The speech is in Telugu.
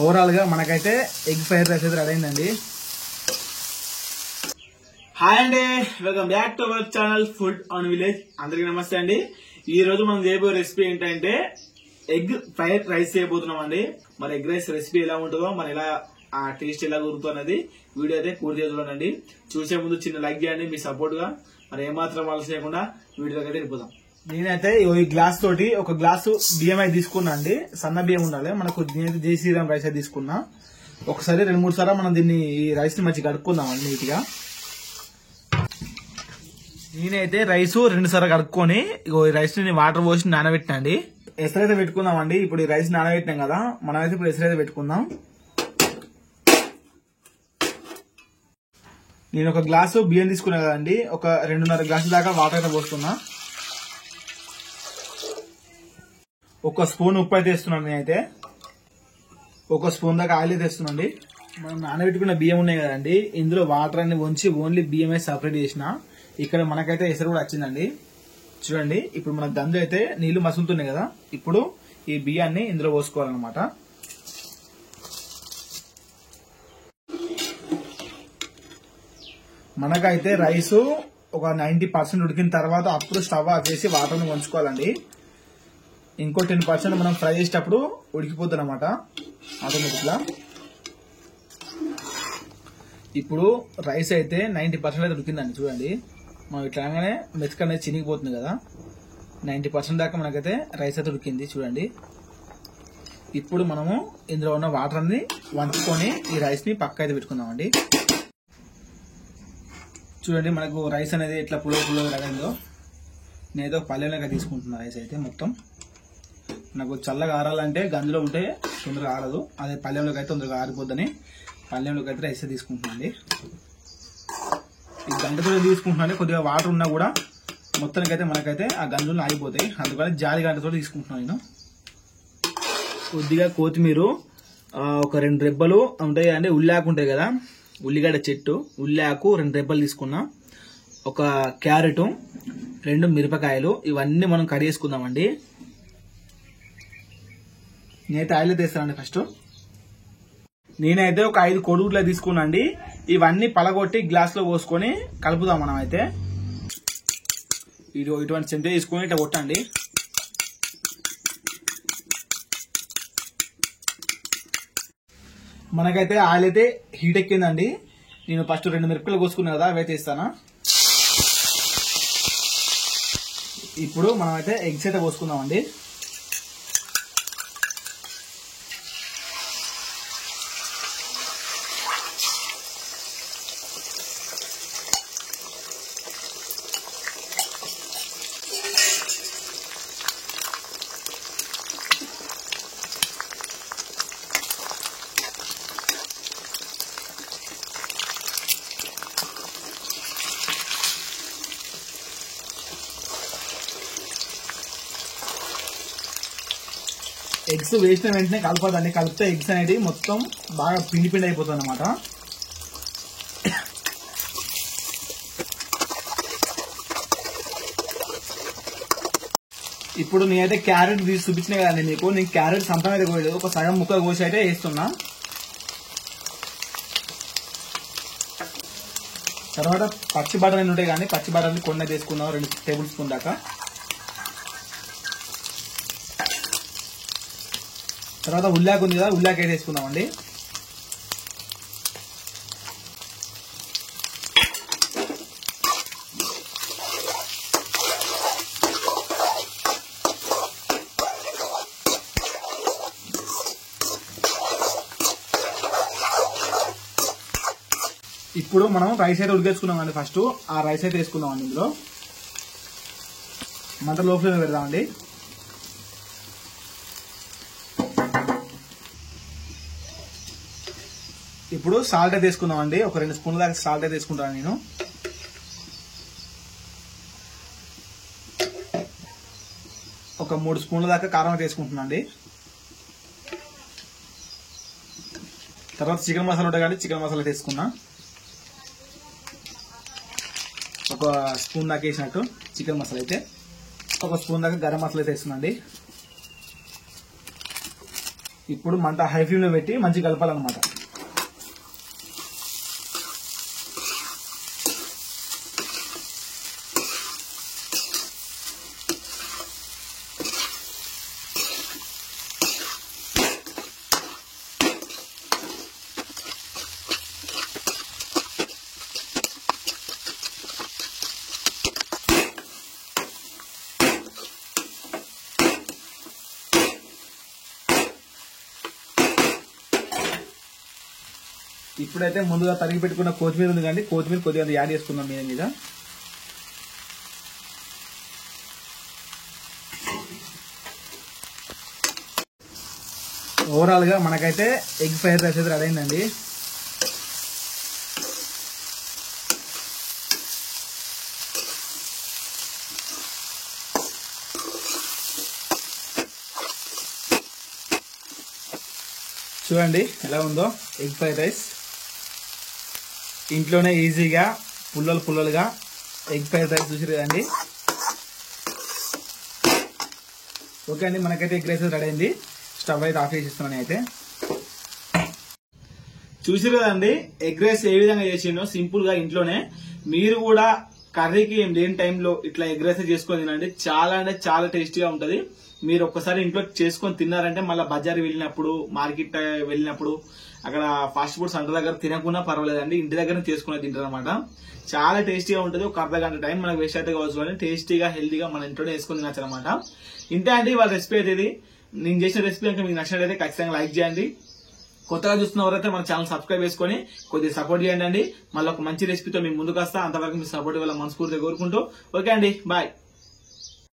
ఓవరాల్ గా మనకైతే ఎగ్ ఫ్రైడ్ రైస్ అయితే రెడీ అయిందండి. హాయ్ అండి, welcome back to our channel food on village. అందరికీ నమస్తే అండి. ఈ రోజు మనం చేయబోయే రెసిపీ ఏంటంటే ఎగ్ ఫ్రైడ్ రైస్ చేయబోతున్నాం అండి. మరి ఎగ్ రైస్ రెసిపీ ఎలా ఉంటుందో, మరి ఎలా ఆ టేస్ట్ ఎలా కుదురుతుందో అనేది వీడియో అయితే పూర్తిగా చూడండి. చూసే ముందు చిన్న లైక్ చేయండి మీ సపోర్ట్ గా. మరి ఏమాత్రం ఆలస్యం చేయకుండా వీడియోకి అయితే వెళ్ళిపోదాం. నేనైతే ఈ గ్లాస్ తోటి ఒక గ్లాసు బియ్యం అయితే తీసుకున్నా అండి. సన్న బియ్యం ఉండాలి మనకు. నేనైతే జై శ్రీరామ్ రైస్ అయితే తీసుకున్నా. ఒకసారి 2-3 సార్లు మనం దీన్ని ఈ రైస్ ని మంచిగా కడుక్కుందాం అండి నీట్ గా. నేనైతే రైస్ 2 సార్లు కడుక్కొని ఈ రైస్ ని వాటర్ పోసి నానబెట్టినా అండి. ఎసరైతే పెట్టుకుందాం అండి. ఇప్పుడు ఈ రైస్ నానబెట్టినాం కదా, మనం అయితే ఇప్పుడు ఎసరైతే పెట్టుకుందాం. నేను ఒక గ్లాసు బియ్యం తీసుకున్నా కదండి, ఒక 2.5 గ్లాసుల దాకా వాటర్ అయితే పోస్తున్నా. ఒక స్పూన్ ఉప్పు అయితే వేస్తున్నాను. నేనైతే ఒక స్పూన్ దాకా ఆయిల్ అయితే వేస్తున్నాండి. మనం నానబెట్టుకున్న బియ్యం ఉన్నాయి కదండి, ఇందులో వాటర్ అన్ని వంచి ఓన్లీ బియ్యం అయితే సపరేట్ చేసిన. ఇక్కడ మనకైతే ఎసరు కూడా వచ్చిందండి. చూడండి, ఇప్పుడు మన గంజు అయితే నీళ్లు మసులుతున్నాయి కదా, ఇప్పుడు ఈ బియ్యాన్ని ఇందులో పోసుకోవాలన్నమాట. మనకైతే రైస్ ఒక 90% ఉడికిన తర్వాత అప్పుడు స్టవ్ ఆఫ్ చేసి వాటర్ని వంచుకోవాలండి. ఇంకో 10% మనం ఫ్రై చేసేటప్పుడు ఉడికిపోతుంది అనమాట ఆటోమేటిక్ గా. ఇప్పుడు రైస్ అయితే 90% అయితే ఉడికిందండి. చూడండి, మనం ఇట్లాగానే మెతుక అనేది చినిగిపోతుంది కదా, 90% దాకా మనకైతే రైస్ అయితే ఉడికింది. చూడండి, ఇప్పుడు మనము ఇందులో ఉన్న వాటర్ అన్ని వంచుకొని ఈ రైస్ ని పక్క అయితే పెట్టుకుందామండి. చూడండి, మనకు రైస్ అనేది ఇట్లా పుల్ల రకంగా. నేనేదో పల్లెలోకి తీసుకుంటున్నా రైస్ అయితే మొత్తం. నాకు చల్లగా ఆరాలంటే గంజులో ఉంటే తొందరగా ఆరదు, అదే పల్లెంలోకి అయితే తొందరగా ఆరిపోద్దని పల్లెంలోకి అయితే రైస్ తీసుకుంటున్నాండి. ఈ గంటతో తీసుకుంటున్నాను, కొద్దిగా వాటర్ ఉన్నా కూడా మొత్తానికైతే మనకైతే ఆ గంజులు ఆగిపోతాయి. అందుకని జాలి గంటతో తీసుకుంటున్నాను నేను. కొద్దిగా కొత్తిమీర, ఒక 2 రెబ్బలు ఉంటాయి అంటే ఉల్లాకు ఉంటాయి కదా, ఉల్లిగడ్డ చెట్టు ఉల్లాకు 2 రెబ్బలు తీసుకున్నా, ఒక క్యారెట్, 2 మిరపకాయలు, ఇవన్నీ మనం కట్ చేసుకుందామండి. నేనైతే ఆయిల్ తీస్తానండి. ఫస్ట్ నేనైతే ఒక 5 కోడిగుడ్లు తీసుకున్నా అండి. ఇవన్నీ పలగొట్టి గ్లాస్ లో పోసుకొని కలుపుదాం. మనం అయితే ఇటువంటి చెంచా తీసుకొని ఇట్లా కొట్టండి. మనకైతే ఆయిల్ అయితే హీట్ ఎక్కిందండి. నేను ఫస్ట్ 2 మిరపకాయలు కోసుకున్నా కదా, అవైతే ఇస్తాను. ఇప్పుడు మనం అయితే ఎగ్స్ అయితే పోసుకుందామండి. ఎగ్స్ వేసిన వెంటనే కలపదండి, కలిపితే ఎగ్స్ అనేది మొత్తం బాగా పిండి అయిపోతుంది అనమాట. ఇప్పుడు నేనైతే క్యారెట్ తీసి చూపించిన కదండి మీకు. నేను క్యారెట్ సంతం అయితే కోయలేదు, ఒక సగం ముక్క కోసి అయితే వేస్తున్నా. తర్వాత పచ్చి బఠానీలు ఉంటాయి కానీ పచ్చి బఠానీలు కొన్ని తీసుకున్నాం, 2 టేబుల్ స్పూన్ దాకా. తర్వాత ఉల్లాకు ఉంది కదా, ఉల్లాకు అయితే వేసుకుందామండి. ఇప్పుడు మనం రైస్ అయితే ఉడికేసుకున్నామండి. ఫస్ట్ ఆ రైస్ అయితే వేసుకుందామండి. ఇందులో మంట లో ఫ్లేమ్ పెడదామండి. ఇప్పుడు సాల్ట్ అయితే వేసుకుందామండి. ఒక 2 స్పూన్ల దాకా సాల్ట్ అయితే వేసుకుంటాను నేను. ఒక 3 స్పూన్ల దాకా కారం అయితే వేసుకుంటున్నాను అండి. తర్వాత చికెన్ మసాలా ఉంటాయి కానీ చికెన్ మసాలా తీసుకున్నా. ఒక స్పూన్ దాకా వేసినట్టు చికెన్ మసాలా అయితే. ఒక స్పూన్ దాకా గరం మసాలా అయితే వేస్తున్నాండి. ఇప్పుడు మంట హై ఫ్లేమ్ లో పెట్టి మంచిగా కలపాలన్నమాట. ఇప్పుడైతే ముందుగా తరిగి పెట్టుకున్న కొత్తిమీర ఉంది కానీ కొత్తిమీర కొద్దిగా యాడ్ చేసుకుందాం మీద. ఓవరాల్ గా మనకైతే ఎగ్ ఫ్రైడ్ రైస్ అయితే రెడీ అయిందండి. చూడండి ఎలా ఉందో ఎగ్ ఫ్రైడ్ రైస్. ఇంట్లోనే ఈజీగా పుల్లలుగా ఎగ్ ఫ్రైడ్ రైస్ చూసిరు కదండి. ఓకే అండి, మనకైతే ఎగ్ రైస్ రెడీ అయింది. స్టవ్ అయితే ఆఫ్ చేసిస్తున్నాను. అయితే చూసిరు కదండి ఎగ్ రైస్ ఏ విధంగా చేసిండో సింపుల్ గా ఇంట్లోనే. మీరు కూడా కర్రీకి ఏం లేని టైంలో ఇట్లా ఎగ్ రైస్ చేసుకొని తినండి. చాలా అంటే చాలా టేస్టీగా ఉంటది. మీరు ఒక్కసారి ఇంట్లో చేసుకొని తిన్నారంటే మళ్ళీ బజార్ వెళ్ళినప్పుడు, మార్కెట్ వెళ్ళినప్పుడు, అక్కడ ఫాస్ట్ ఫుడ్ సెంటర్ దగ్గర తినకున్నా పర్వాలేదండి, ఇంటి దగ్గర చేసుకుని తింటారు అనమాట. చాలా టేస్టీగా ఉంటుంది. ఒక అర్ధ గంట టైం మనకు వేస్ట్ అయితే కావచ్చు కానీ టేస్టీగా హెల్తీగా మన ఇంట్లోనే వేసుకొని తినచ్చు అనమాట. ఇంతే అండి వాళ్ళ రెసిపీ అయితే ఇది. నేను చేసిన రెసిపీ కనుక మీకు నచ్చినట్లయితే ఖచ్చితంగా లైక్ చేయండి. కొత్తగా చూస్తున్న వారైతే మన ఛానల్ సబ్స్క్రైబ్ చేసుకుని కొద్దిగా సపోర్ట్ చేయండి. మళ్ళీ ఒక మంచి రెసిపీతో మేము ముందుకు వస్తా. అంతవరకు మీ సపోర్ట్ వల్ల మనస్ఫూర్తిగా కోరుకుంటూ ఓకే అండి, బాయ్.